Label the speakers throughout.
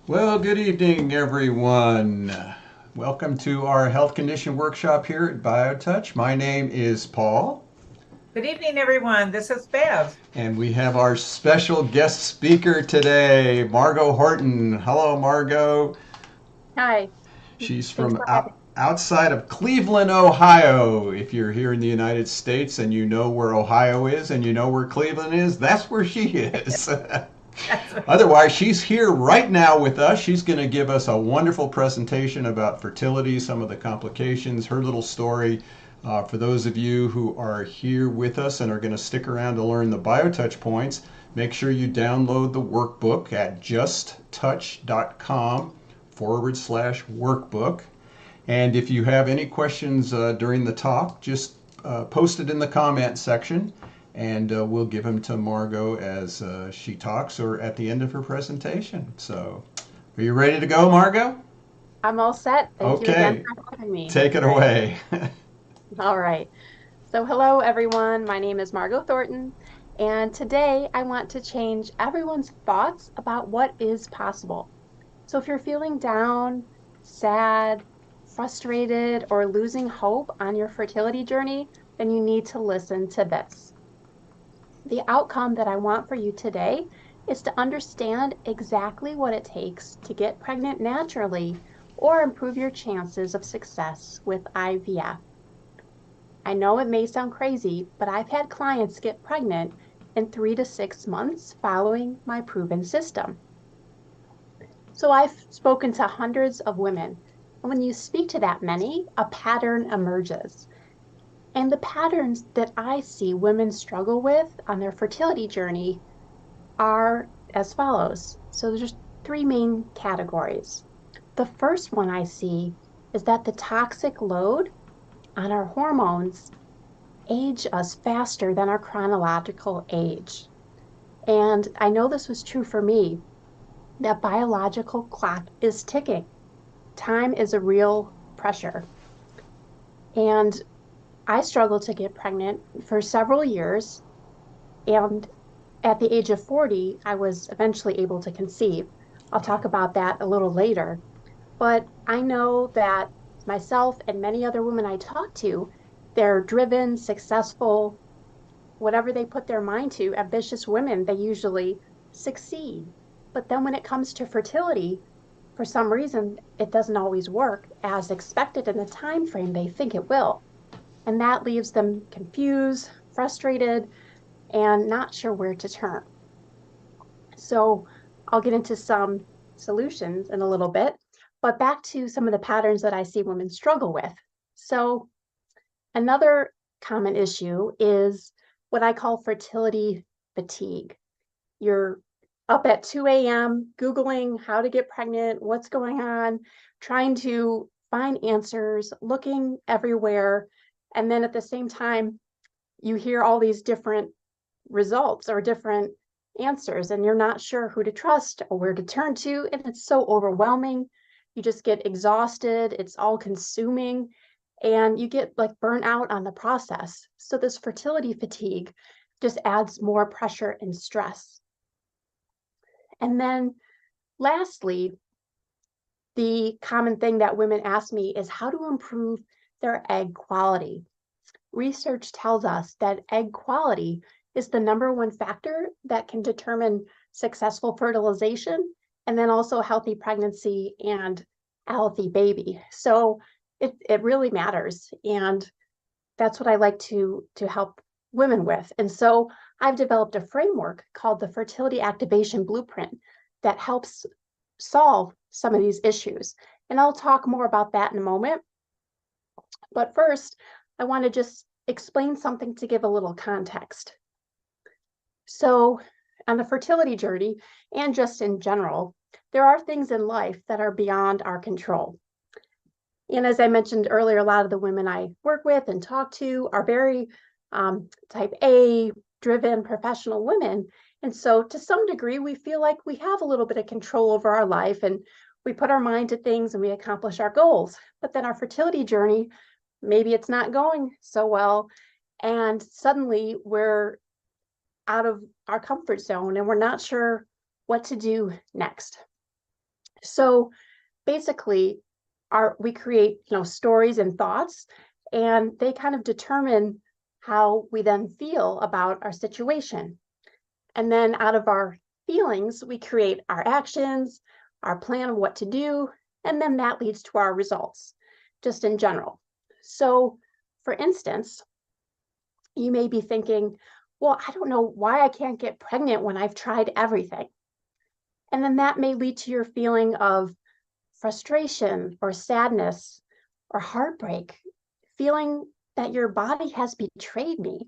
Speaker 1: Well, good evening, everyone. Welcome to our health condition workshop here at BioTouch. My name is Paul,
Speaker 2: Good evening, everyone. This is Bev.
Speaker 1: and we have our special guest speaker today, Margot Horton. Hello, Margot.
Speaker 3: Hi,
Speaker 1: She's
Speaker 3: thanks
Speaker 1: from
Speaker 3: for having
Speaker 1: outside of Cleveland, Ohio. If you're here in the United States and you know where Ohio is and you know where Cleveland is, that's where she is.
Speaker 2: That's right.
Speaker 1: Otherwise, she's here right now with us. She's going to give us a wonderful presentation about fertility, some of the complications, her little story. For those of you who are here with us and are going to stick around to learn the BioTouch points, make sure you download the workbook at justtouch.com/workbook. And if you have any questions during the talk, just post it in the comment section and we'll give them to Margot as she talks or at the end of her presentation. So, are you ready to go, Margot?
Speaker 3: I'm all set. Thank you again
Speaker 1: Okay,
Speaker 3: for having me.
Speaker 1: take
Speaker 3: It's
Speaker 1: it
Speaker 3: great.
Speaker 1: away.
Speaker 3: All right. So, hello, everyone. My name is Margot Thornton, and today I want to change everyone's thoughts about what is possible. So, if you're feeling down, sad, frustrated, or losing hope on your fertility journey, then you need to listen to this. The outcome that I want for you today is to understand exactly what it takes to get pregnant naturally or improve your chances of success with IVF. I know it may sound crazy, but I've had clients get pregnant in 3 to 6 months following my proven system. So I've spoken to hundreds of women. And when you speak to that many, a pattern emerges. And the patterns that I see women struggle with on their fertility journey are as follows. So there's three main categories. The first one I see is that the toxic load on our hormones age us faster than our chronological age. And I know this was true for me. That biological clock is ticking. Time is a real pressure. And I struggled to get pregnant for several years. And at the age of 40, I was eventually able to conceive. I'll talk about that a little later. But I know that myself and many other women I talk to, they're driven, successful, whatever they put their mind to, ambitious women, they usually succeed. But then when it comes to fertility, for some reason, it doesn't always work as expected in the time frame they think it will. And that leaves them confused, frustrated, and not sure where to turn. So I'll get into some solutions in a little bit, but back to some of the patterns that I see women struggle with. So another common issue is what I call fertility fatigue. You're up at 2 a.m. Googling how to get pregnant, what's going on, trying to find answers, looking everywhere. And then at the same time, you hear all these different results or different answers, and you're not sure who to trust or where to turn to. And it's so overwhelming. You just get exhausted, it's all consuming, and you get like burnt out on the process. So, this fertility fatigue just adds more pressure and stress. And then, lastly, the common thing that women ask me is how to improve their egg quality. Research tells us that egg quality is the number one factor that can determine successful fertilization and then also healthy pregnancy and a healthy baby. So it really matters. And that's what I like to help women with. And so I've developed a framework called the Fertility Activation Blueprint that helps solve some of these issues. And I'll talk more about that in a moment. But first, I want to just explain something to give a little context. So, on the fertility journey, and just in general, there are things in life that are beyond our control. And as I mentioned earlier, a lot of the women I work with and talk to are very type A driven professional women. And so, to some degree, we feel like we have a little bit of control over our life and we put our mind to things and we accomplish our goals. But then our fertility journey, maybe it's not going so well. And suddenly we're out of our comfort zone and we're not sure what to do next. So basically, we create, stories and thoughts, and they kind of determine how we then feel about our situation. And then out of our feelings, we create our actions, our plan of what to do, and then that leads to our results, just in general. So, for instance, you may be thinking, well, I don't know why I can't get pregnant when I've tried everything. And then that may lead to your feeling of frustration or sadness or heartbreak, feeling that your body has betrayed me.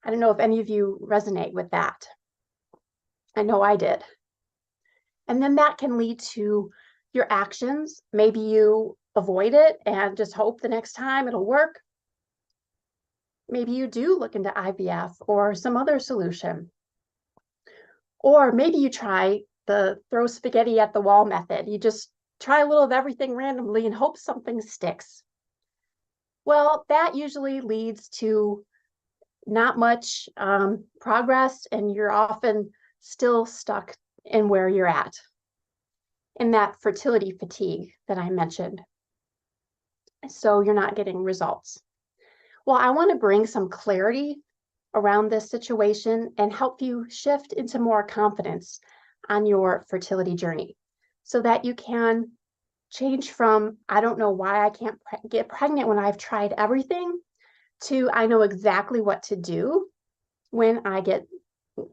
Speaker 3: I don't know if any of you resonate with that. I know I did. And then that can lead to your actions. Maybe you avoid it and just hope the next time it'll work. Maybe you do look into IVF or some other solution. Or maybe you try the throw spaghetti at the wall method. You just try a little of everything randomly and hope something sticks. Well, that usually leads to not much progress, and you're often still stuck in where you're at, in that fertility fatigue that I mentioned. So you're not getting results. Well, I want to bring some clarity around this situation and help you shift into more confidence on your fertility journey so that you can change from, I don't know why I can't get pregnant when I've tried everything, to I know exactly what to do when I get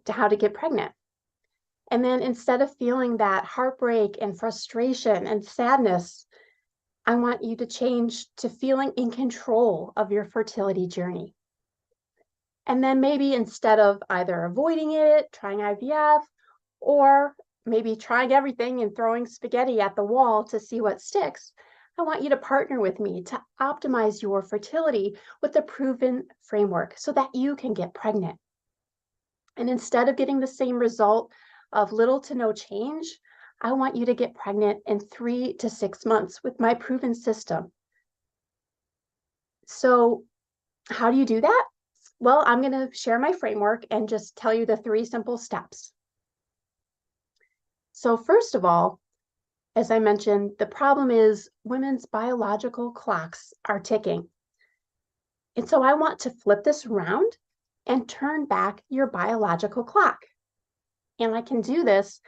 Speaker 3: to how to get pregnant. And then instead of feeling that heartbreak and frustration and sadness, I want you to change to feeling in control of your fertility journey. And then maybe instead of either avoiding it, trying IVF, or maybe trying everything and throwing spaghetti at the wall to see what sticks, I want you to partner with me to optimize your fertility with a proven framework so that you can get pregnant. And instead of getting the same result of little to no change, I want you to get pregnant in 3 to 6 months with my proven system. So, how do you do that? Well, I'm going to share my framework and just tell you the 3 simple steps. So, first of all, as I mentioned, the problem is women's biological clocks are ticking. And so I want to flip this around and turn back your biological clock. And I can do this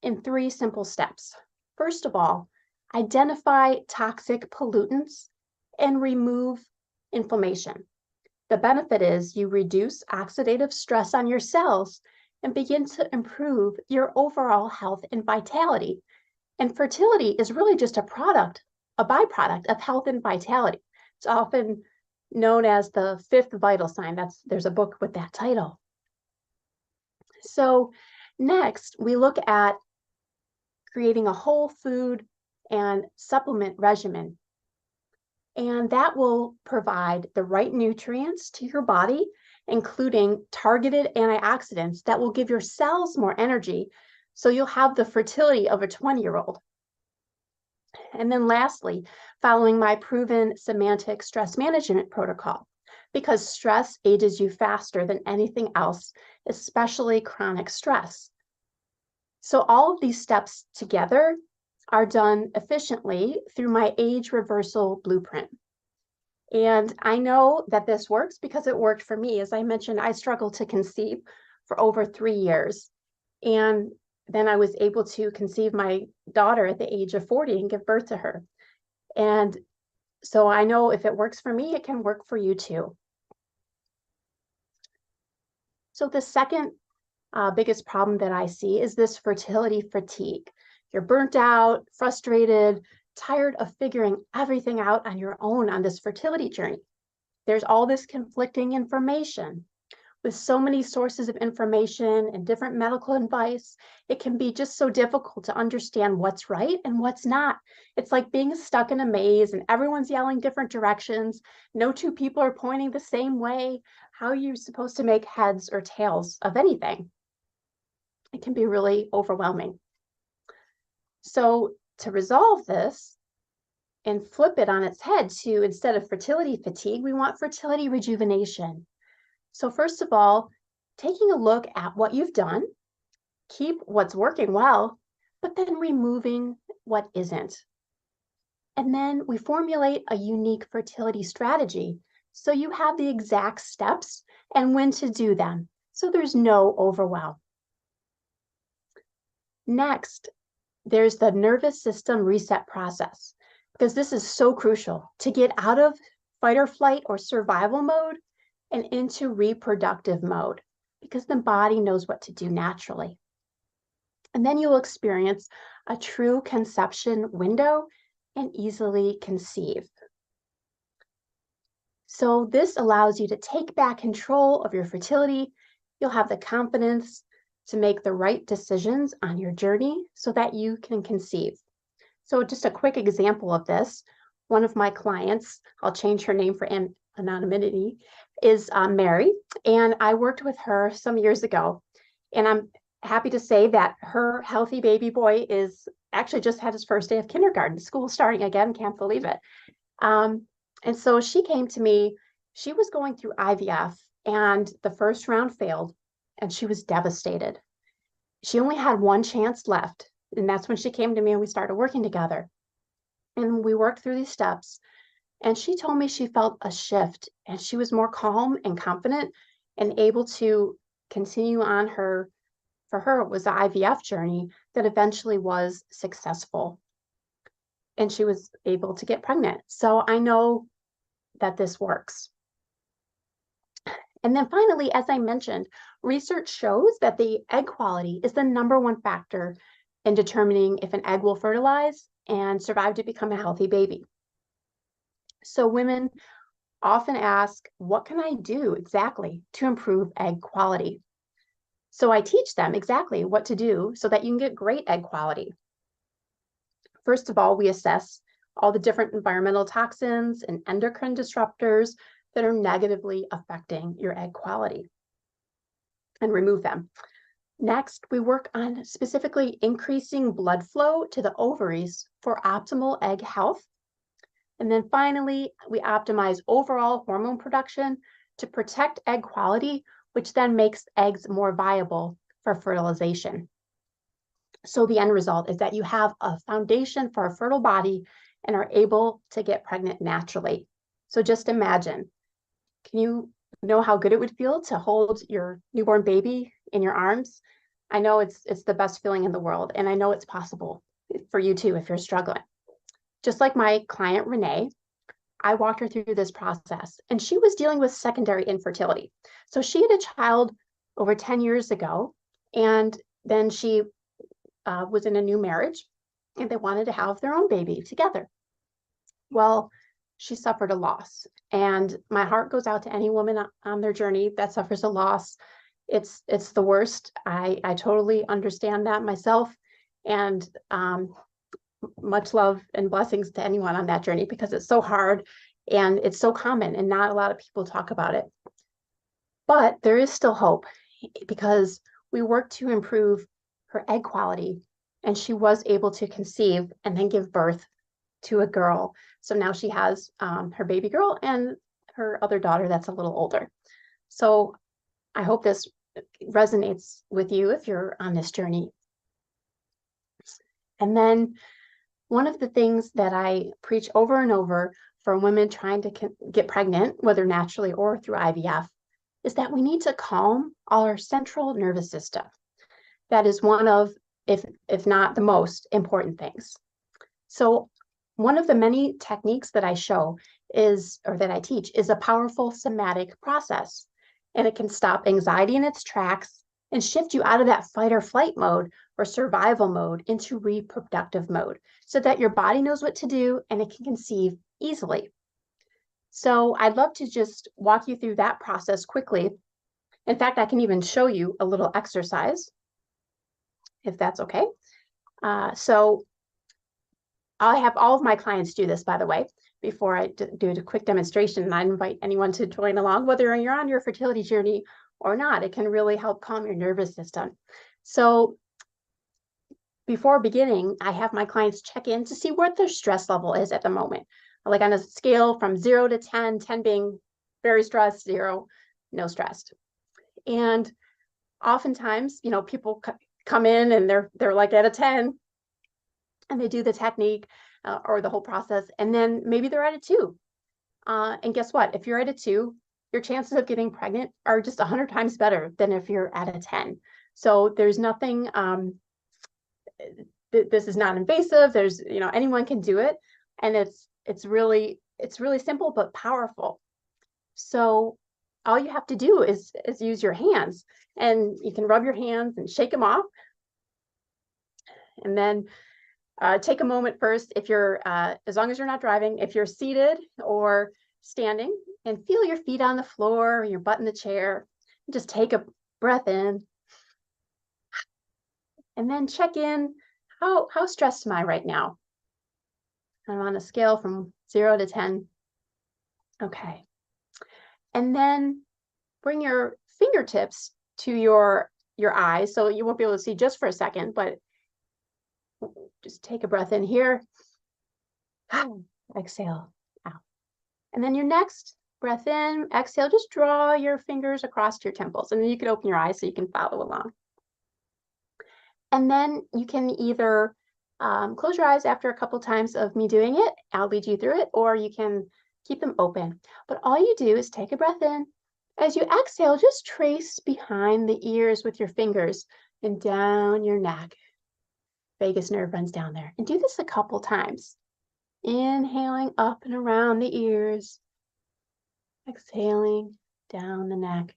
Speaker 3: in 3 simple steps. First of all, identify toxic pollutants and remove inflammation. The benefit is you reduce oxidative stress on your cells and begin to improve your overall health and vitality. And fertility is really just a byproduct of health and vitality. It's often known as the 5th vital sign. There's a book with that title. So next, we look at creating a whole food and supplement regimen. And that will provide the right nutrients to your body, including targeted antioxidants that will give your cells more energy, so you'll have the fertility of a 20-year-old. And then lastly, following my proven semantic stress management protocol, because stress ages you faster than anything else, especially chronic stress. So all of these steps together are done efficiently through my age reversal blueprint. And I know that this works because it worked for me. As I mentioned, I struggled to conceive for over 3 years. And then I was able to conceive my daughter at the age of 40 and give birth to her. And so I know if it works for me, it can work for you too. So the second biggest problem that I see is this fertility fatigue. You're burnt out, frustrated, tired of figuring everything out on your own on this fertility journey. There's all this conflicting information. With so many sources of information and different medical advice, it can be just so difficult to understand what's right and what's not. It's like being stuck in a maze and everyone's yelling different directions. No 2 people are pointing the same way. How are you supposed to make heads or tails of anything? It can be really overwhelming. So to resolve this and flip it on its head to, instead of fertility fatigue, we want fertility rejuvenation. So first of all, taking a look at what you've done, keep what's working well, but then removing what isn't. And then we formulate a unique fertility strategy so you have the exact steps and when to do them, so there's no overwhelm. Next, there's the nervous system reset process, because this is so crucial to get out of fight or flight or survival mode and into reproductive mode, because the body knows what to do naturally. And then you'll experience a true conception window and easily conceive. So this allows you to take back control of your fertility. You'll have the confidence to make the right decisions on your journey so that you can conceive. So just a quick example of this, one of my clients, I'll change her name for anonymity, is Mary, and I worked with her some years ago, and I'm happy to say that her healthy baby boy is actually just had his first day of kindergarten, school starting again, can't believe it. And so she came to me, she was going through IVF and the first round failed and she was devastated. She only had one chance left. And that's when she came to me and we started working together. And we worked through these steps. And she told me she felt a shift and she was more calm and confident and able to continue on her, for her, it was the IVF journey that eventually was successful. And she was able to get pregnant. So I know that this works. And then finally, as I mentioned, research shows that the egg quality is the #1 factor in determining if an egg will fertilize and survive to become a healthy baby. So women often ask, what can I do exactly to improve egg quality? So I teach them exactly what to do so that you can get great egg quality. First of all, we assess all the different environmental toxins and endocrine disruptors that are negatively affecting your egg quality and remove them. Next, we work on specifically increasing blood flow to the ovaries for optimal egg health. And then finally, we optimize overall hormone production to protect egg quality, which then makes eggs more viable for fertilization. So the end result is that you have a foundation for a fertile body and are able to get pregnant naturally. So just imagine, can you know how good it would feel to hold your newborn baby in your arms? I know it's the best feeling in the world, and I know it's possible for you too if you're struggling. Just like my client, Renee, I walked her through this process, and she was dealing with secondary infertility. So she had a child over 10 years ago, and then she was in a new marriage, and they wanted to have their own baby together. Well, she suffered a loss, and my heart goes out to any woman on their journey that suffers a loss. It's the worst. I totally understand that myself, and much love and blessings to anyone on that journey, because it's so hard and it's so common and not a lot of people talk about it. But there is still hope, because we work to improve her egg quality, and she was able to conceive and then give birth to a girl. So now she has her baby girl and her other daughter that's a little older. So I hope this resonates with you if you're on this journey. And then one of the things that I preach over and over for women trying to get pregnant, whether naturally or through IVF, is that we need to calm our central nervous system. That is one of, if not the most important things. So one of the many techniques that I show is, or that I teach, is a powerful somatic process. And it can stop anxiety in its tracks and shift you out of that fight or flight mode or survival mode into reproductive mode, so that your body knows what to do and it can conceive easily. So I'd love to just walk you through that process quickly. In fact, I can even show you a little exercise, if that's okay. So I have all of my clients do this, by the way, before I do a quick demonstration. And I invite anyone to join along, whether you're on your fertility journey or not. It can really help calm your nervous system. So before beginning, I have my clients check in to see what their stress level is at the moment. Like on a scale from 0 to 10, 10 being very stressed, 0, no stressed. And oftentimes, people come in and they're like at a 10. and they do the technique or the whole process, and then maybe they're at a 2. And guess what? If you're at a 2, your chances of getting pregnant are just 100 times better than if you're at a 10. So there's nothing, this is not invasive. There's, anyone can do it. And it's really simple, but powerful. So all you have to do is use your hands, and you can rub your hands and shake them off. And then take a moment first, if you're, as long as you're not driving, if you're seated or standing, and feel your feet on the floor, your butt in the chair. Just take a breath in, and then check in. How stressed am I right now? I'm on a scale from 0 to 10. Okay. And then bring your fingertips to your eyes. So you won't be able to see just for a second, but just take a breath in here. Exhale out. And then your next breath in, exhale, just draw your fingers across your temples, and then you can open your eyes so you can follow along. And then you can either close your eyes after a couple times of me doing it. I'll lead you through it, or you can keep them open. But all you do is take a breath in. As you exhale, just trace behind the ears with your fingers and down your neck. Vagus nerve runs down there. And do this a couple times. Inhaling up and around the ears. Exhaling down the neck.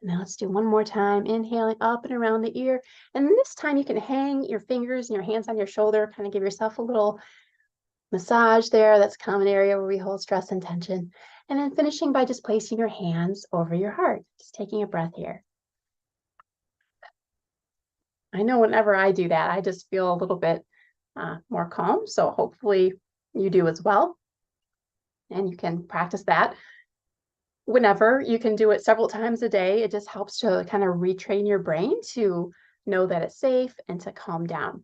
Speaker 3: And now let's do one more time. Inhaling up and around the ear. And this time you can hang your fingers and your hands on your shoulder, kind of give yourself a little massage there. That's a common area where we hold stress and tension. And then finishing by just placing your hands over your heart. Just taking a breath here. I know whenever I do that, I just feel a little bit more calm. So hopefully you do as well. And you can practice that whenever. You can do it several times a day. It just helps to kind of retrain your brain to know that it's safe and to calm down.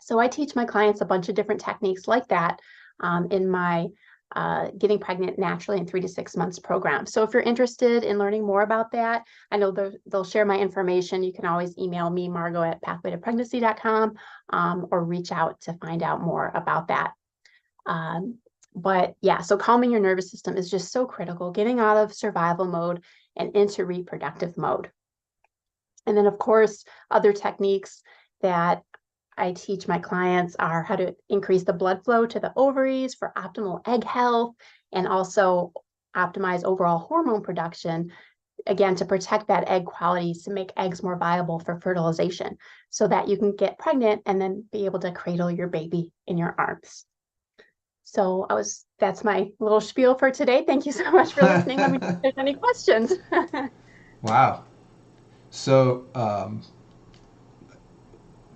Speaker 3: So I teach my clients a bunch of different techniques like that in my Getting Pregnant Naturally in 3 to 6 Months program. So if you're interested in learning more about that, I know they'll share my information. You can always email me, Margot at pathwaytopregnancy.com, or reach out to find out more about that. But yeah, so calming your nervous system is just so critical, getting out of survival mode and into reproductive mode. And then, of course, other techniques that I teach my clients are how to increase the blood flow to the ovaries for optimal egg health, and also optimize overall hormone production, again, to protect that egg quality, to make eggs more viable for fertilization so that you can get pregnant and then be able to cradle your baby in your arms. So that's my little spiel for today. Thank you so much for listening. Let me know if there's any questions.
Speaker 1: Wow. So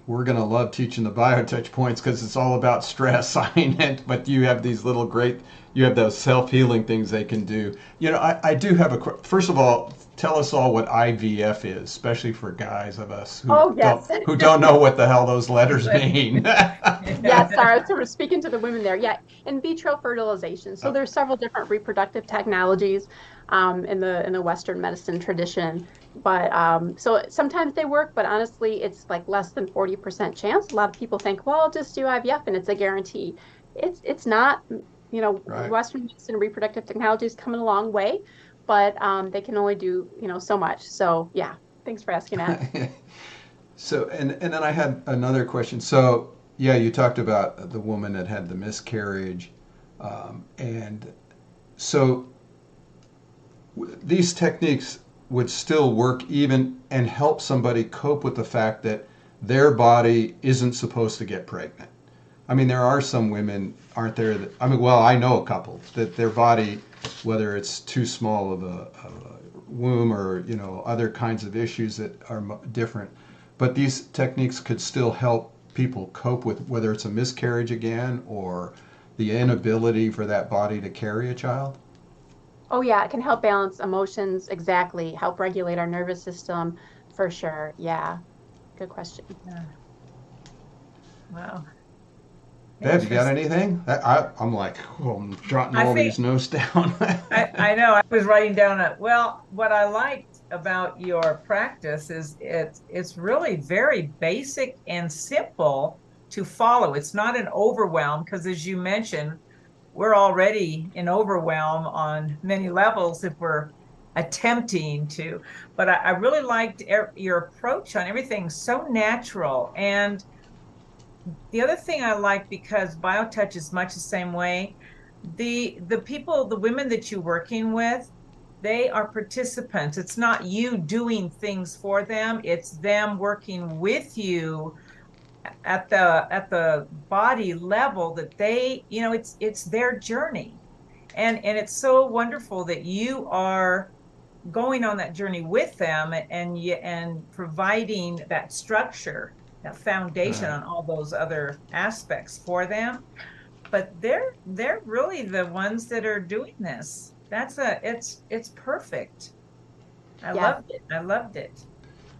Speaker 1: we're going to love teaching the BioTouch points because it's all about stress. But you have these you have those self-healing things they can do. I do have first of all, tell us all what IVF is, especially for guys of us who don't know what the hell those letters mean.
Speaker 3: Yes, sorry, so we're speaking to the women there. Yeah, in vitro fertilization. So there's several different reproductive technologies in the Western medicine tradition. But so sometimes they work, but honestly, it's like less than 40% chance. A lot of people think, well, I'll just do IVF and it's a guarantee. It's not. Right. Western medicine reproductive technology is coming a long way, but they can only do so much. So yeah, thanks for asking that.
Speaker 1: So and then I had another question. So yeah, you talked about the woman that had the miscarriage, and so these techniques would still work even and help somebody cope with the fact that their body isn't supposed to get pregnant. I mean, there are some women, aren't there? I know a couple that their body, whether it's too small of a womb or other kinds of issues that are different, but these techniques could still help people cope with whether it's a miscarriage again or the inability for that body to carry a child.
Speaker 3: Oh yeah, it can help balance emotions, exactly. Help regulate our nervous system, for sure. Yeah, good question.
Speaker 2: Yeah. Wow.
Speaker 1: Bev, you got anything? I'm like, I'm jotting all these notes down.
Speaker 2: I know. I was writing down what I liked about your practice is it's really very basic and simple follow. It's not an overwhelm, because as you mentioned, we're already in overwhelm on many levels if we're attempting to. But I really liked your approach on everything, so natural. And the other thing I like, because BioTouch is much the same way, the people, the women that you're working with, they are participants. It's not you doing things for them, it's them working with you at the body level, that they, it's their journey. And it's so wonderful that you are going on that journey with them, and providing that structure, that foundation on all those other aspects for them. But they're really the ones that are doing this. It's perfect. I
Speaker 3: Yes.
Speaker 2: loved it. I loved it.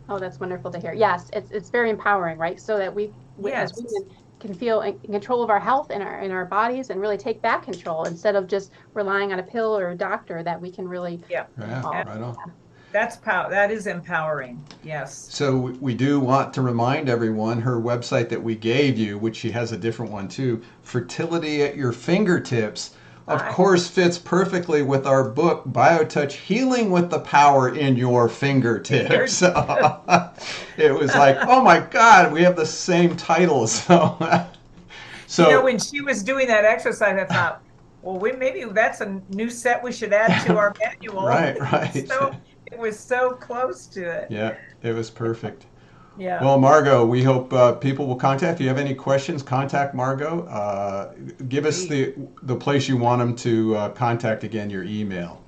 Speaker 3: Oh, that's wonderful to hear. Yes, it's very empowering, right? So that we as
Speaker 2: Yes.
Speaker 3: women can feel in control of our health and our bodies, and really take back control instead of just relying on a pill or a doctor, that we can really
Speaker 2: Yeah.
Speaker 1: Right on.
Speaker 2: That's that is empowering. Yes.
Speaker 1: So we do want to remind everyone her website that we gave you, which she has a different one too, Fertility at Your Fingertips, of course fits perfectly with our book, BioTouch, Healing with the Power in Your Fingertips. It was like, oh my God, we have the same title. So
Speaker 2: when she was doing that exercise, I thought, well, maybe that's a new set we should add to our manual.
Speaker 1: Right.
Speaker 2: So it was so close to it.
Speaker 1: Yeah, it was perfect.
Speaker 2: Yeah.
Speaker 1: Well, Margot, we hope people will contact. If you have any questions, contact Margot. Give us the place you want them to contact again, your email.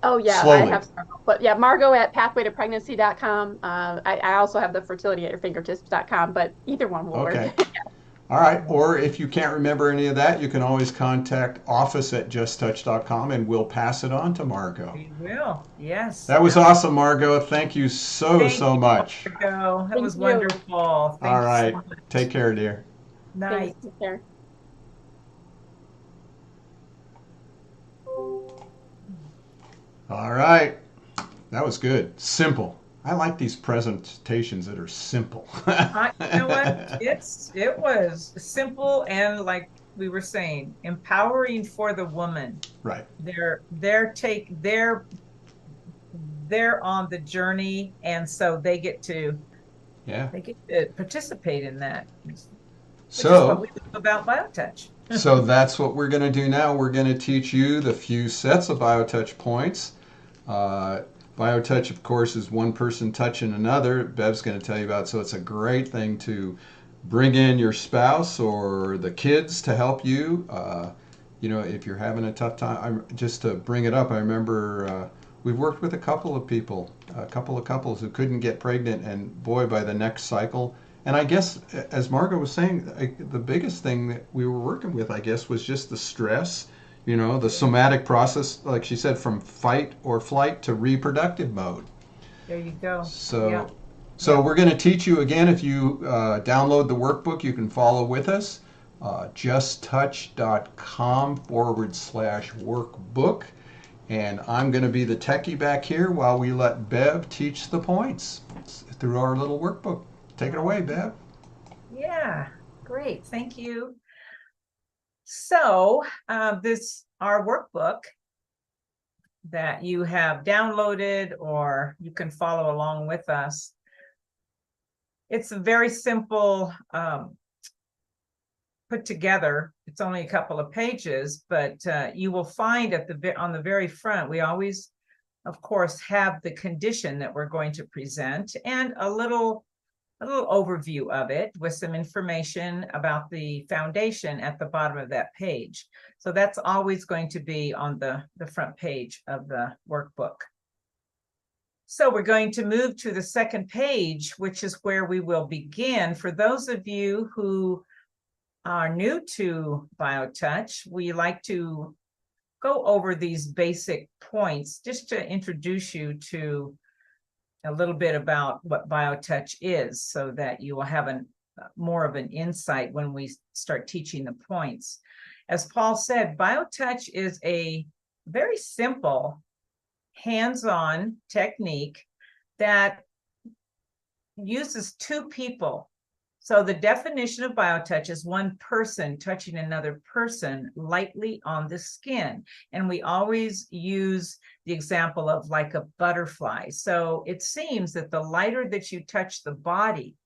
Speaker 3: Oh, yeah,
Speaker 1: Slowly.
Speaker 3: I have several. But yeah, Margot at pathwaytopregnancy.com. I also have the fertility at your fingertips.com, but either one will work.
Speaker 1: All right. Or if you can't remember any of that, you can always contact office@justtouch.com and we'll pass it on to Margot.
Speaker 2: We will. Yes.
Speaker 1: That was awesome, Margot. Thank you so much.
Speaker 2: Margot. That was
Speaker 3: you.
Speaker 2: wonderful.
Speaker 1: All right. Take care, dear.
Speaker 2: Night.
Speaker 3: Take care.
Speaker 1: All right. That was good. Simple. I like these presentations that are simple.
Speaker 2: You know what? It was simple, and like we were saying, empowering for the woman.
Speaker 1: Right.
Speaker 2: They're on the journey, and so they get to participate in that.
Speaker 1: So
Speaker 2: is what we love about BioTouch.
Speaker 1: So that's what we're going to do now. We're going to teach you the few sets of BioTouch points. BioTouch, of course, is one person touching another. Bev's going to tell you about. So it's a great thing to bring in your spouse or the kids to help you. If you're having a tough time, just to bring it up, I remember we've worked with a couple of couples who couldn't get pregnant, and boy, by the next cycle. And I guess, as Margot was saying, the biggest thing that we were working with, I guess, was just the stress, the somatic process, like she said, from fight or flight to reproductive mode.
Speaker 2: There you go.
Speaker 1: So we're going to teach you again. If you download the workbook, you can follow with us. justtouch.com/workbook. And I'm going to be the techie back here while we let Bev teach the points through our little workbook. Take it away, Bev.
Speaker 2: Yeah, great. Thank you. So our workbook that you have downloaded, or you can follow along with us. It's a very simple put together. It's only a couple of pages, but you will find on the very front, we always, of course, have the condition that we're going to present, and a little overview of it with some information about the foundation at the bottom of that page. So that's always going to be on the front page of the workbook. So we're going to move to the second page, which is where we will begin. For those of you who are new to BioTouch, we like to go over these basic points just to introduce you to a little bit about what BioTouch is, so that you will have more of an insight when we start teaching the points. As Paul said, BioTouch is a very simple, hands-on technique that uses two people So the definition of biotouch is one person touching another person lightly on the skin. And we always use the example of like a butterfly. So it seems that the lighter that you touch the body,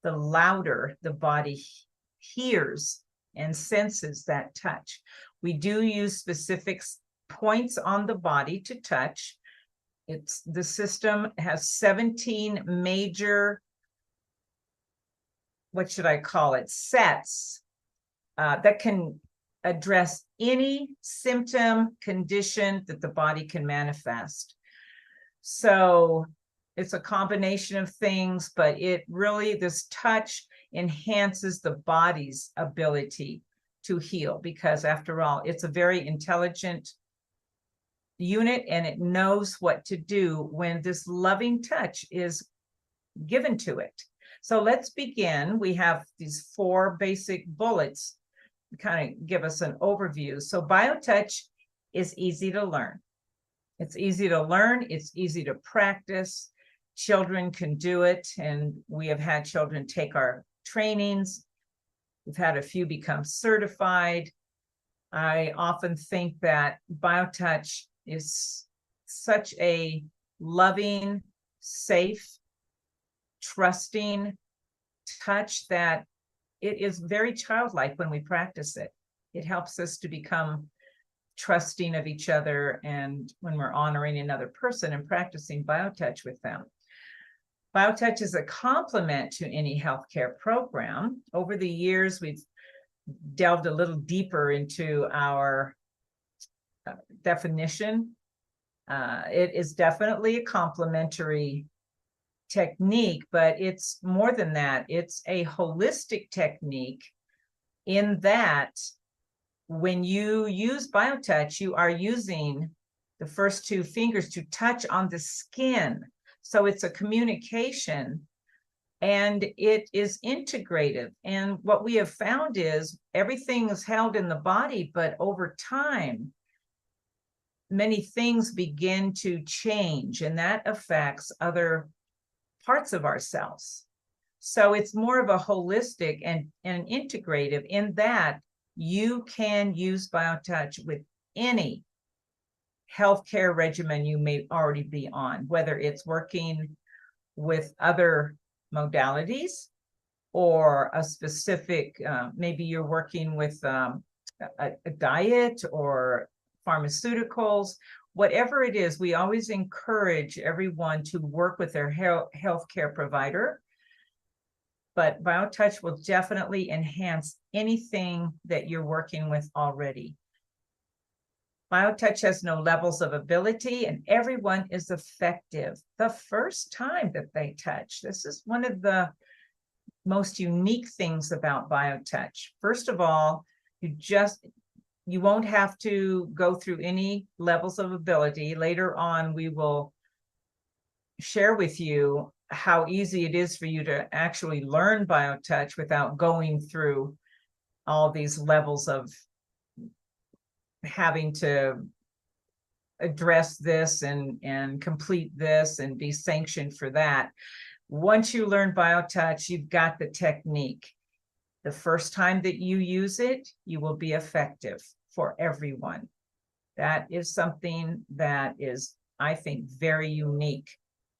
Speaker 2: the louder the body hears and senses that touch. We do use specific points on the body to touch. The system has 17 major, what should I call it, sets that can address any symptom, condition that the body can manifest. So it's a combination of things, but it really, this touch enhances the body's ability to heal, because after all, it's a very intelligent unit and it knows what to do when this loving touch is given to it. So let's begin. We have these 4 basic bullets to kind of give us an overview. So biotouch is easy to learn. It's easy to learn. It's easy to practice. Children can do it. And we have had children take our trainings. We've had a few become certified. I often think that biotouch is such a loving, safe, trusting touch that it is very childlike when we practice it. It helps us to become trusting of each other, and when we're honoring another person and practicing biotouch with them. Biotouch is a complement to any healthcare program. Over the years, we've delved a little deeper into our definition. It is definitely a complementary technique, but it's more than that. It's a holistic technique in that when you use biotouch, you are using the first 2 fingers to touch on the skin. So it's a communication and it is integrative. And what we have found is everything is held in the body, but over time, many things begin to change, and that affects other parts of ourselves. So it's more of a holistic and integrative in that you can use biotouch with any healthcare regimen you may already be on, whether it's working with other modalities or a specific, maybe you're working with a diet or pharmaceuticals, whatever it is. We always encourage everyone to work with their healthcare provider, but biotouch will definitely enhance anything that you're working with already. Biotouch has no levels of ability and everyone is effective the first time that they touch. This is one of the most unique things about biotouch. First of all, you won't have to go through any levels of ability. Later on, we will share with you how easy it is for you to actually learn biotouch without going through all these levels of having to address this and complete this and be sanctioned for that. Once you learn biotouch, you've got the technique. The first time that you use it, you will be effective for everyone. That is something that is, I think, very unique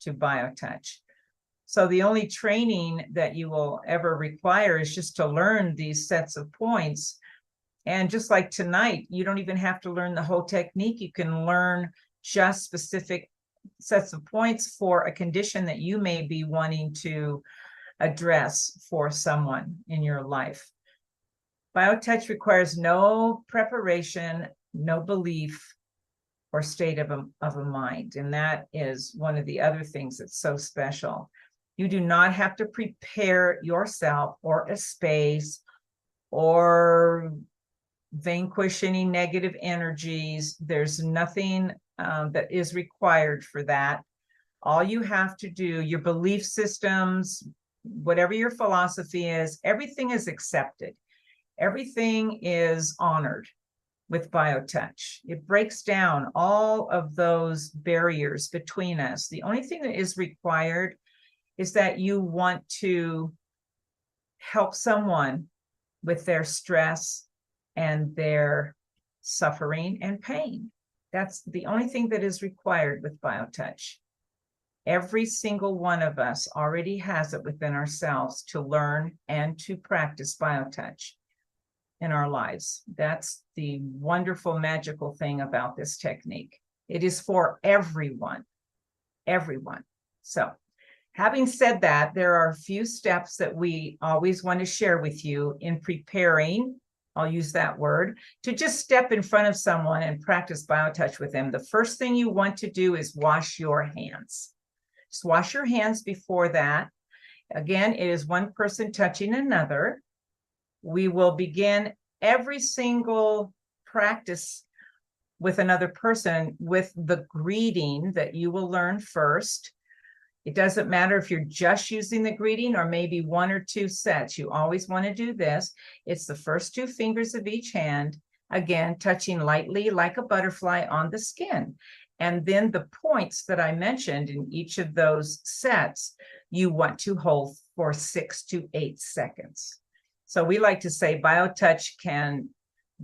Speaker 2: to biotouch. So the only training that you will ever require is just to learn these sets of points. And just like tonight, you don't even have to learn the whole technique. You can learn just specific sets of points for a condition that you may be wanting to address for someone in your life. Biotouch requires no preparation, no belief, or state of a mind. And that is one of the other things that's so special. You do not have to prepare yourself or a space or vanquish any negative energies. There's nothing that is required for that. All you have to do, your belief systems, whatever your philosophy is, everything is accepted. Everything is honored with biotouch. It breaks down all of those barriers between us. The only thing that is required is that you want to help someone with their stress and their suffering and pain. That's the only thing that is required with BioTouch. Every single one of us already has it within ourselves to learn and to practice BioTouch in our lives. That's the wonderful, magical thing about this technique. It is for everyone, everyone. So, having said that, there are a few steps that we always want to share with you in preparing, I'll use that word, to just step in front of someone and practice BioTouch with them. The first thing you want to do is wash your hands. Just wash your hands before that. Again, it is one person touching another. We will begin every single practice with another person with the greeting that you will learn first. It doesn't matter if you're just using the greeting or maybe one or two sets. You always want to do this. It's the first two fingers of each hand, again, touching lightly like a butterfly on the skin. And then the points that I mentioned in each of those sets, you want to hold for 6 to 8 seconds. So we like to say BioTouch can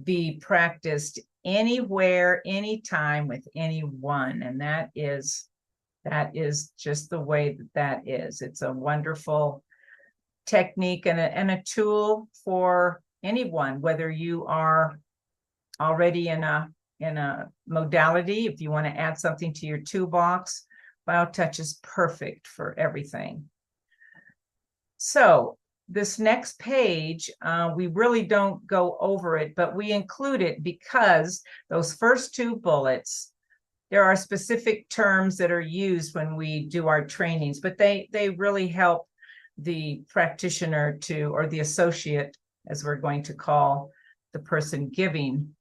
Speaker 2: be practiced anywhere, anytime with anyone. And that is just the way that is. It's a wonderful technique and a tool for anyone, whether you are already in a modality. If you want to add something to your toolbox, BioTouch is perfect for everything. So this next page, we really don't go over it, but we include it because those first two bullets, there are specific terms that are used when we do our trainings, but they really help the practitioner to, or the associate, as we're going to call the person giving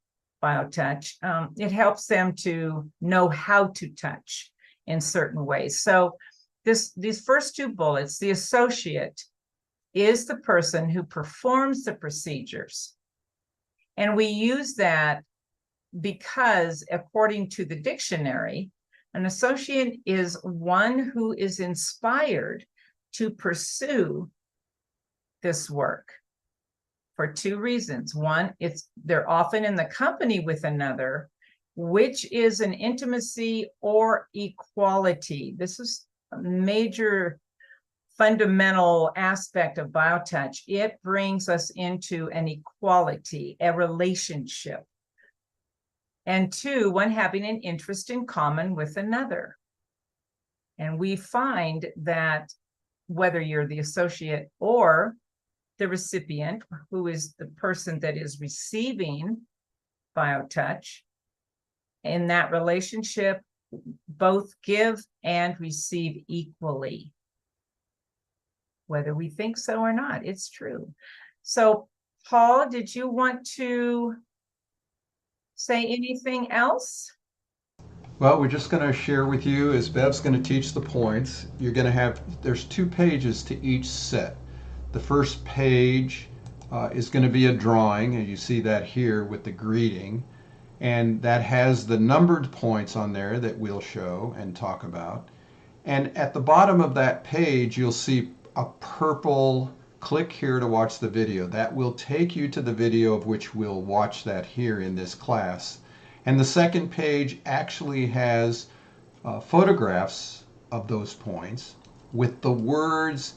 Speaker 2: BioTouch, it helps them to know how to touch in certain ways. So these first two bullets, the associate is the person who performs the procedures. And we use that because, according to the dictionary, an associate is one who is inspired to pursue this work for two reasons. One, they're often in the company with another, which is an intimacy or equality. This is a major fundamental aspect of BioTouch. It brings us into an equality, a relationship. And two, one having an interest in common with another. And we find that whether you're the associate or the recipient, who is the person that is receiving BioTouch, in that relationship, both give and receive equally. Whether we think so or not, it's true. So, Paul, did you want to say anything else?
Speaker 1: Well, we're just going to share with you, as Bev's going to teach the points, you're going to have, there's 2 pages to each set. The first page is going to be a drawing, and you see that here with the greeting, and that has the numbered points on there that we'll show and talk about. And at the bottom of that page, you'll see a purple click here to watch the video. That will take you to the video of which we'll watch that here in this class. And the second page actually has photographs of those points with the words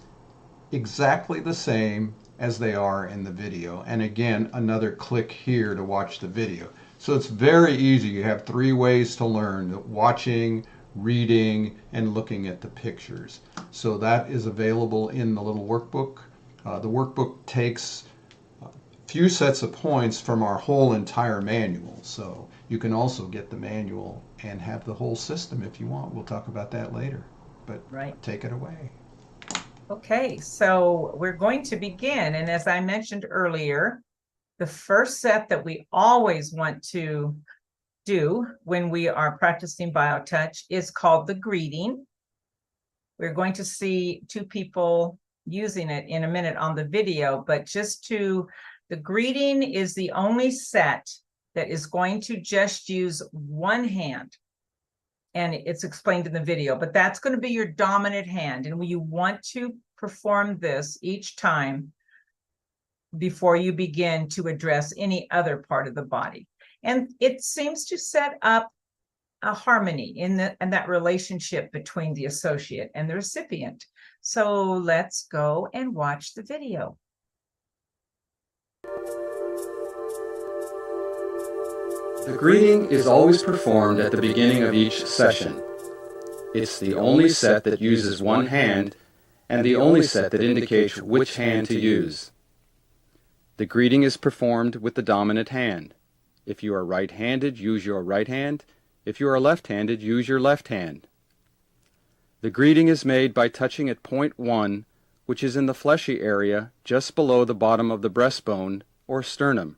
Speaker 1: exactly the same as they are in the video. And again, another click here to watch the video. So it's very easy. You have 3 ways to learn: watching, reading, and looking at the pictures. So that is available in the little workbook. The workbook takes a few sets of points from our whole entire manual. So you can also get the manual and have the whole system if you want. We'll talk about that later, but take it away.
Speaker 2: Okay, so we're going to begin. And as I mentioned earlier, the first set that we always want to do when we are practicing BioTouch is called the greeting. We're going to see 2 people using it in a minute on the video, but the greeting is the only set that is going to just use one hand. And it's explained in the video, but that's going to be your dominant hand. And when you want to perform this each time, before you begin to address any other part of the body. And it seems to set up a harmony in that relationship between the associate and the recipient. So let's go and watch the video.
Speaker 4: The greeting is always performed at the beginning of each session. It's the only set that uses one hand and the only set that indicates which hand to use. The greeting is performed with the dominant hand. If you are right-handed, use your right hand. If you are left-handed, use your left hand. The greeting is made by touching at point 1, which is in the fleshy area just below the bottom of the breastbone or sternum.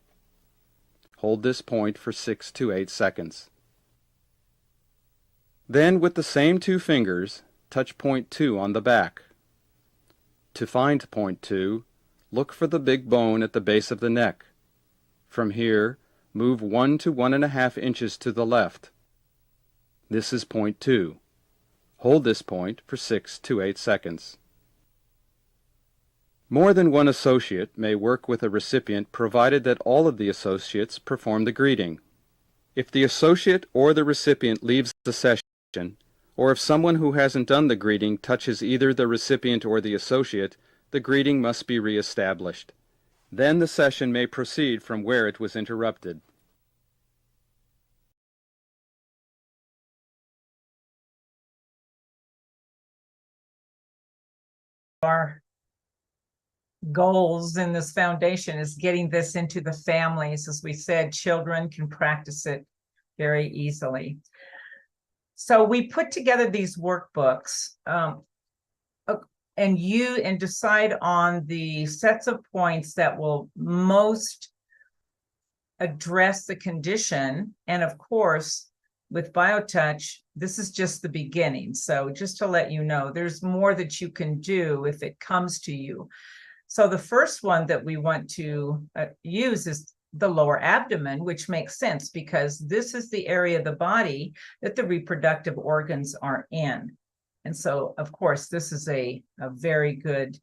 Speaker 4: Hold this point for 6 to 8 seconds. Then, with the same 2 fingers, touch point 2 on the back. To find point 2, look for the big bone at the base of the neck. From here, move 1 to 1.5 inches to the left. This is point 2. Hold this point for 6 to 8 seconds. More than one associate may work with a recipient provided that all of the associates perform the greeting. If the associate or the recipient leaves the session, or if someone who hasn't done the greeting touches either the recipient or the associate, the greeting must be reestablished. Then the session may proceed from where it was interrupted.
Speaker 2: Our goals in this foundation is getting this into the families. As we said, children can practice it very easily. So we put together these workbooks and decide on the sets of points that will most address the condition. And of course, with BioTouch, this is just the beginning. So just to let you know, there's more that you can do if it comes to you. So the first one that we want to use is the lower abdomen, which makes sense because this is the area of the body that the reproductive organs are in. And so, of course, this is a very good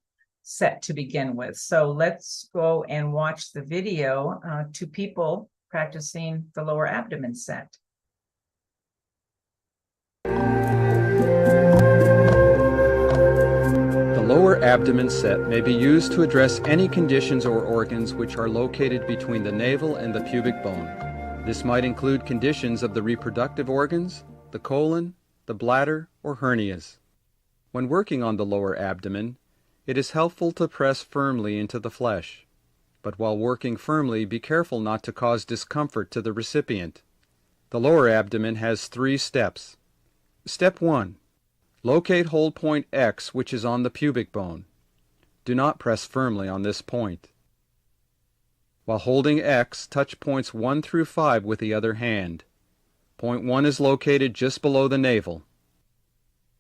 Speaker 2: set to begin with. So let's go and watch the video to people practicing the lower abdomen set.
Speaker 4: The lower abdomen set may be used to address any conditions or organs which are located between the navel and the pubic bone. This might include conditions of the reproductive organs, the colon, the bladder, or hernias. When working on the lower abdomen, it is helpful to press firmly into the flesh. But while working firmly, be careful not to cause discomfort to the recipient. The lower abdomen has 3 steps. Step 1. Locate hold point X, which is on the pubic bone. Do not press firmly on this point. While holding X, touch points 1 through 5 with the other hand. Point 1 is located just below the navel.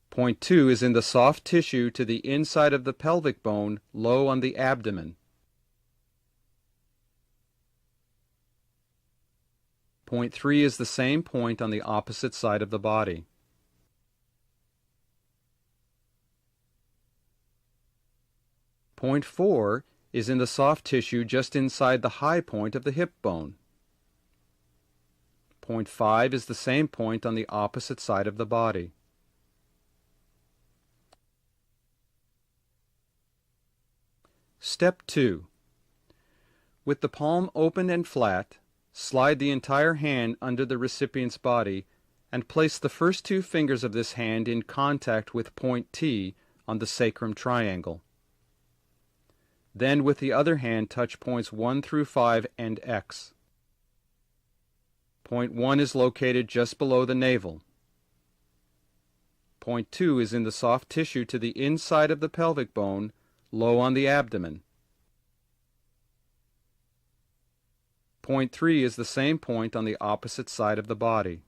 Speaker 4: Point 2 is in the soft tissue to the inside of the pelvic bone, low on the abdomen. Point 3 is the same point on the opposite side of the body. Point 4 is in the soft tissue just inside the high point of the hip bone. Point 5 is the same point on the opposite side of the body. Step 2. With the palm open and flat, slide the entire hand under the recipient's body and place the first 2 fingers of this hand in contact with point T on the sacrum triangle. Then with the other hand touch points 1 through 5 and X. Point 1 is located just below the navel. Point 2 is in the soft tissue to the inside of the pelvic bone, low on the abdomen. Point 3 is the same point on the opposite side of the body.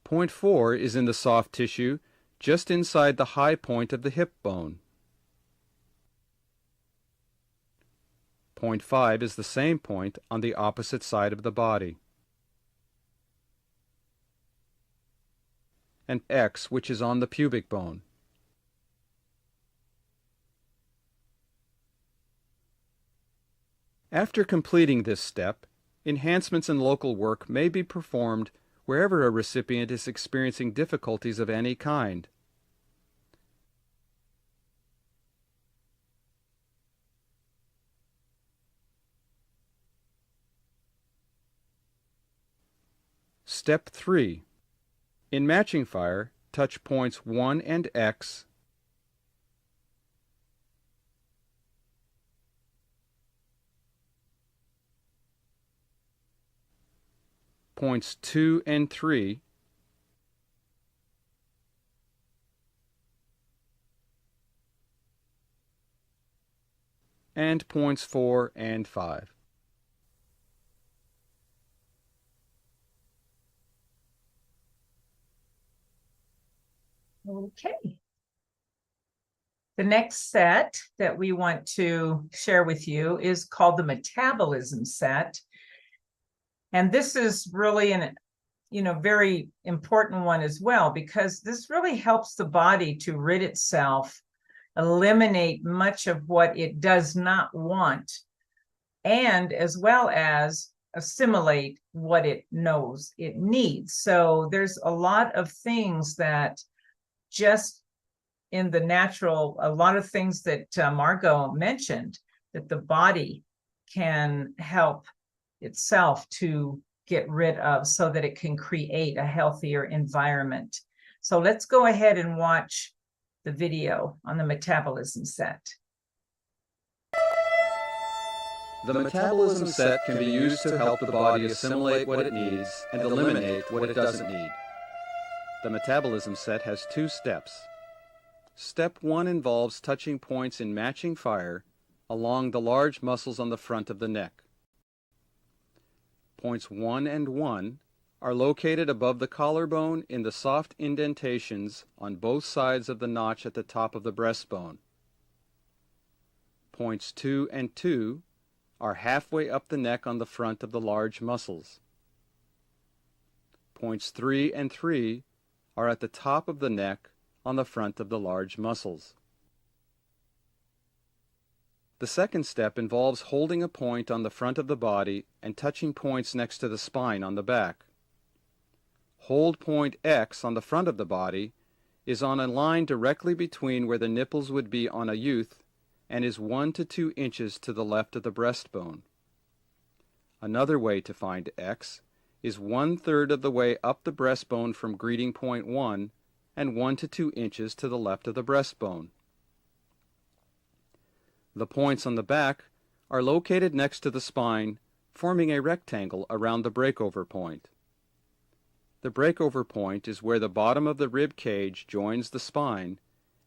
Speaker 4: Point 4 is in the soft tissue just inside the high point of the hip bone. Point 5 is the same point on the opposite side of the body. and X, which is on the pubic bone. After completing this step, enhancements in local work may be performed wherever a recipient is experiencing difficulties of any kind. Step 3. In matching fire, touch points 1 and X, points 2 and 3, and points 4 and 5.
Speaker 2: Okay. The next set that we want to share with you is called the metabolism set. And this is really an very important one as well, because this really helps the body to rid itself, eliminate much of what it does not want, and as well as assimilate what it knows it needs. So there's a lot of things that just in the natural, a lot of things that Margot mentioned, that the body can help itself to get rid of so that it can create a healthier environment. So let's go ahead and watch the video on the metabolism set.
Speaker 4: The metabolism set can be used to help the body assimilate what it needs and eliminate what it doesn't need. The metabolism set has 2 steps. Step 1 involves touching points in matching fire along the large muscles on the front of the neck. Points 1 and 1 are located above the collarbone in the soft indentations on both sides of the notch at the top of the breastbone. Points 2 and 2 are halfway up the neck on the front of the large muscles. Points 3 and 3 are at the top of the neck on the front of the large muscles. The second step involves holding a point on the front of the body and touching points next to the spine on the back. Hold point X on the front of the body is on a line directly between where the nipples would be on a youth and is 1 to 2 inches to the left of the breastbone. Another way to find X is 1/3 of the way up the breastbone from greeting point 1 and 1 to 2 inches to the left of the breastbone. The points on the back are located next to the spine, forming a rectangle around the breakover point. The breakover point is where the bottom of the rib cage joins the spine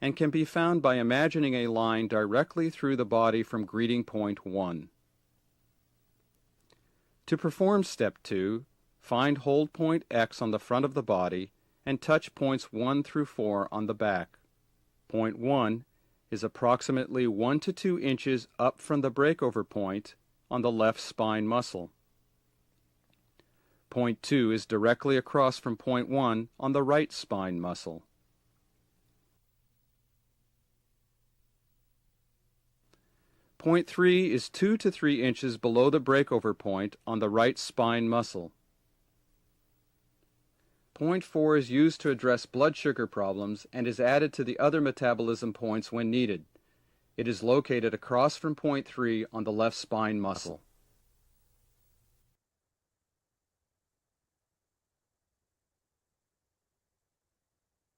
Speaker 4: and can be found by imagining a line directly through the body from greeting point 1. To perform step 2, find hold point X on the front of the body and touch points 1 through 4 on the back. Point 1 is approximately 1 to 2 inches up from the breakover point on the left spine muscle. Point 2 is directly across from point 1 on the right spine muscle. Point 3 is 2 to 3 inches below the breakover point on the right spine muscle. Point 4 is used to address blood sugar problems and is added to the other metabolism points when needed. It is located across from point 3 on the left spine muscle.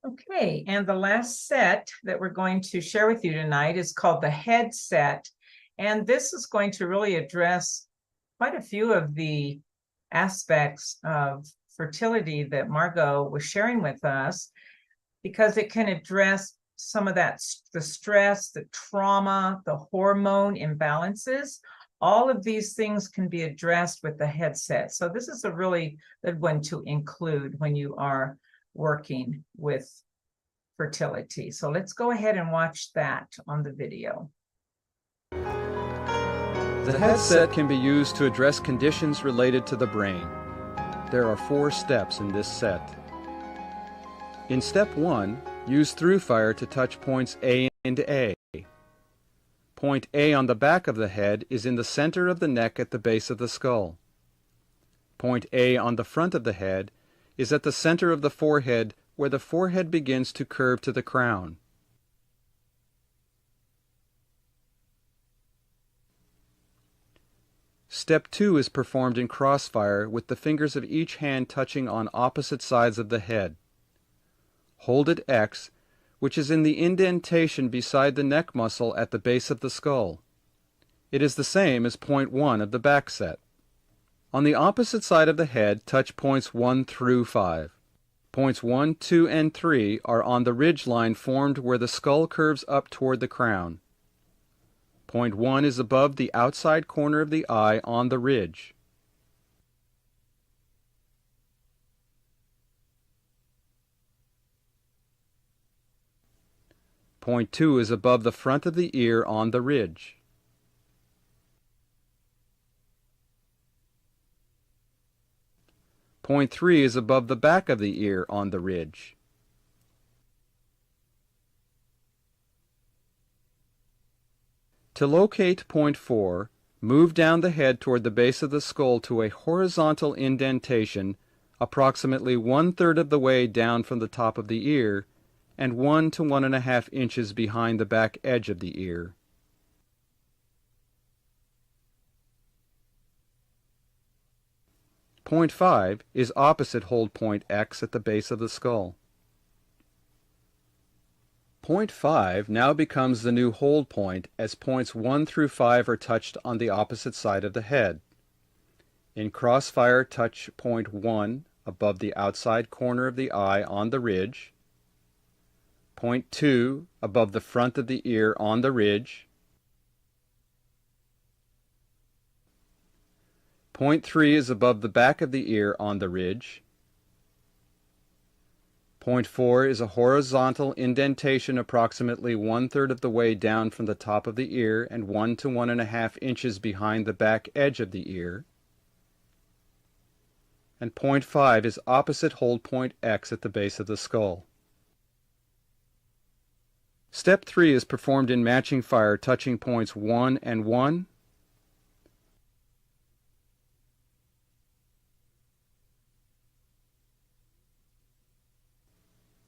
Speaker 2: Okay, and the last set that we're going to share with you tonight is called the head set. And this is going to really address quite a few of the aspects of fertility that Margot was sharing with us, because it can address some of that, the stress, the trauma, the hormone imbalances. All of these things can be addressed with the headset. So this is a really good one to include when you are working with fertility. So let's go ahead and watch that on the video.
Speaker 4: The headset can be used to address conditions related to the brain. There are 4 steps in this set. In step 1, use through fire to touch points A and A. Point A on the back of the head is in the center of the neck at the base of the skull. Point A on the front of the head is at the center of the forehead, where the forehead begins to curve to the crown. Step 2 is performed in crossfire with the fingers of each hand touching on opposite sides of the head. Hold at X, which is in the indentation beside the neck muscle at the base of the skull. It is the same as point 1 of the back set. On the opposite side of the head, touch points 1 through 5. Points 1, 2, and 3 are on the ridge line formed where the skull curves up toward the crown. Point 1 is above the outside corner of the eye on the ridge. Point 2 is above the front of the ear on the ridge. Point 3 is above the back of the ear on the ridge. To locate point 4, move down the head toward the base of the skull to a horizontal indentation approximately 1/3 of the way down from the top of the ear and 1 to 1.5 inches behind the back edge of the ear. Point 5 is opposite hold point X at the base of the skull. Point 5 now becomes the new hold point as points 1 through 5 are touched on the opposite side of the head. In crossfire, touch point 1 above the outside corner of the eye on the ridge. Point 2 above the front of the ear on the ridge. Point 3 is above the back of the ear on the ridge. Point 4 is a horizontal indentation approximately 1/3 of the way down from the top of the ear and 1 to 1.5 inches behind the back edge of the ear. And point 5 is opposite hold point X at the base of the skull. Step 3 is performed in matching fire, touching points 1 and 1,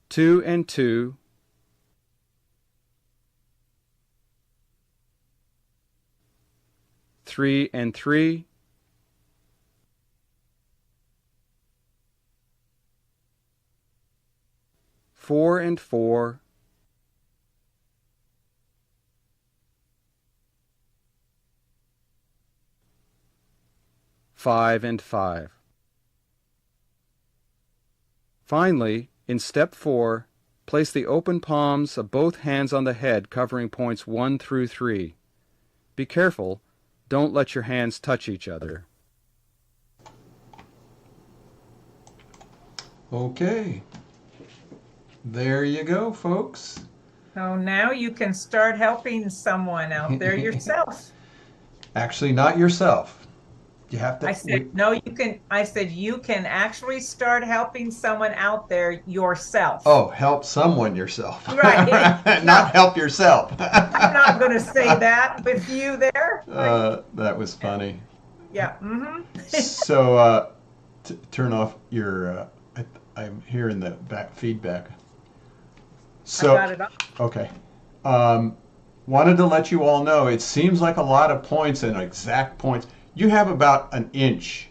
Speaker 4: 2 and 2, 3 and 3, 4 and 4, 5 and 5. Finally, in step 4, place the open palms of both hands on the head covering points 1 through 3. Be careful, don't let your hands touch each other.
Speaker 1: Okay. There you go, folks.
Speaker 2: So now you can start helping someone out there yourself.
Speaker 1: Actually, not yourself. You have to.
Speaker 2: I said, no, you can. I said, you can actually start helping someone out there yourself.
Speaker 1: Oh, help someone yourself.
Speaker 2: Right.
Speaker 1: Not help yourself.
Speaker 2: I'm not going to say that with you there.
Speaker 1: That was funny.
Speaker 2: Yeah. Mm-hmm.
Speaker 1: So, turn off your. I'm hearing the back feedback. So,
Speaker 2: I got it off.
Speaker 1: Okay. Wanted to let you all know, it seems like a lot of points and exact points. You have about an inch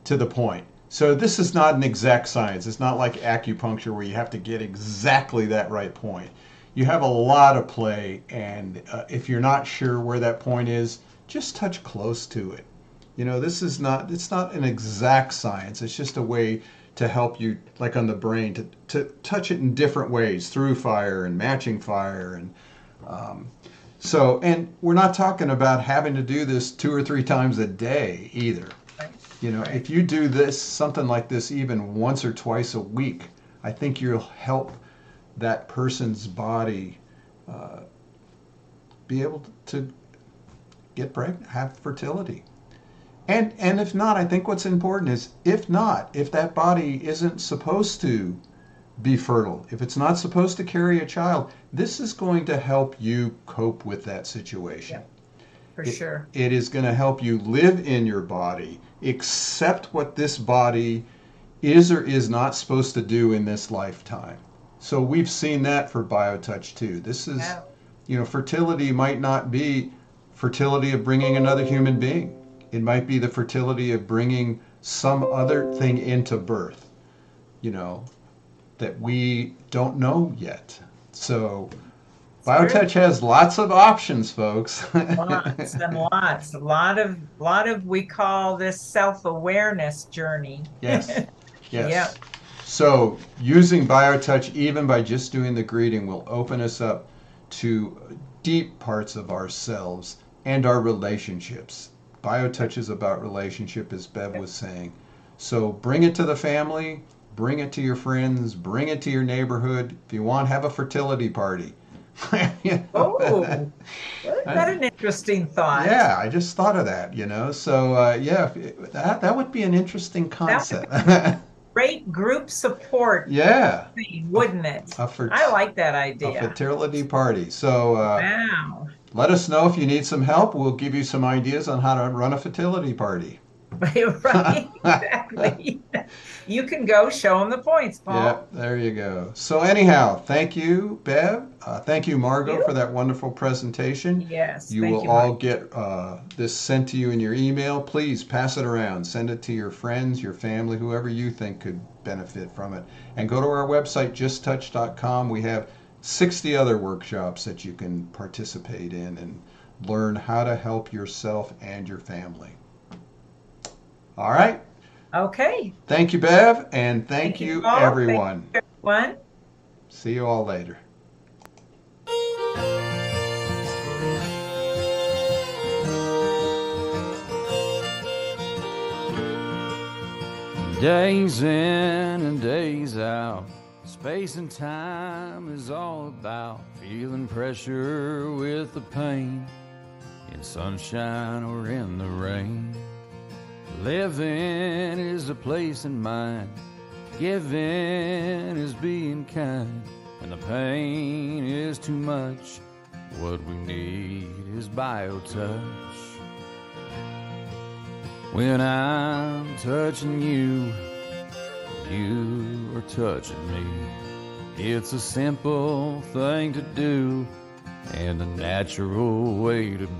Speaker 1: to the point. So this is not an exact science. It's not like acupuncture where you have to get exactly that right point. You have a lot of play, and if you're not sure where that point is, just touch close to it. You know, it's not an exact science. It's just a way to help you, like on the brain, to touch it in different ways, through fire and matching fire. And and we're not talking about having to do this 2 or 3 times a day either.
Speaker 2: Right.
Speaker 1: You know,
Speaker 2: Right.
Speaker 1: if you do this, something like this, even once or twice a week, I think you'll help that person's body be able to get pregnant, have fertility. And if not, I think what's important is, if that body isn't supposed to be fertile. If it's not supposed to carry a child, this is going to help you cope with that situation.
Speaker 2: For sure.
Speaker 1: It is going to help you live in your body, accept what this body is or is not supposed to do in this lifetime. So we've seen that for BioTouch too. This is, fertility might not be fertility of bringing another human being. It might be the fertility of bringing some other thing into birth, that we don't know yet. So BioTouch has lots of options, folks.
Speaker 2: Lots and lots. A lot of we call this self-awareness journey.
Speaker 1: Yes. Yes.
Speaker 2: Yep.
Speaker 1: So using BioTouch, even by just doing the greeting, will open us up to deep parts of ourselves and our relationships. BioTouch is about relationship, as Bev was saying. So bring it to the family, bring it to your friends, bring it to your neighborhood. If you want, have a fertility party.
Speaker 2: Oh, isn't that an interesting thought?
Speaker 1: Yeah, I just thought of that, So, that would be an interesting concept.
Speaker 2: Great group support.
Speaker 1: Yeah.
Speaker 2: Thing, wouldn't it? I like that idea.
Speaker 1: A fertility party. So,
Speaker 2: wow.
Speaker 1: Let us know if you need some help. We'll give you some ideas on how to run a fertility party.
Speaker 2: Right, exactly. You can go show them the points, Paul.
Speaker 1: Yeah, there you go. So anyhow, thank you, Bev. Thank you, Margot, for that wonderful presentation.
Speaker 2: Yes,
Speaker 1: you will all get this sent to you in your email. Please pass it around. Send it to your friends, your family, whoever you think could benefit from it. And go to our website, justtouch.com. We have 60 other workshops that you can participate in and learn how to help yourself and your family. All right.
Speaker 2: Okay.
Speaker 1: Thank you, Bev, and thank you, everyone.
Speaker 2: Thank you, everyone.
Speaker 1: See you all later.
Speaker 5: Days in and days out, space and time is all about feeling pressure with the pain, in sunshine or in the rain. Living is a place in mind, giving is being kind. When the pain is too much, what we need is BioTouch. When I'm touching you, you are touching me. It's a simple thing to do and a natural way to be.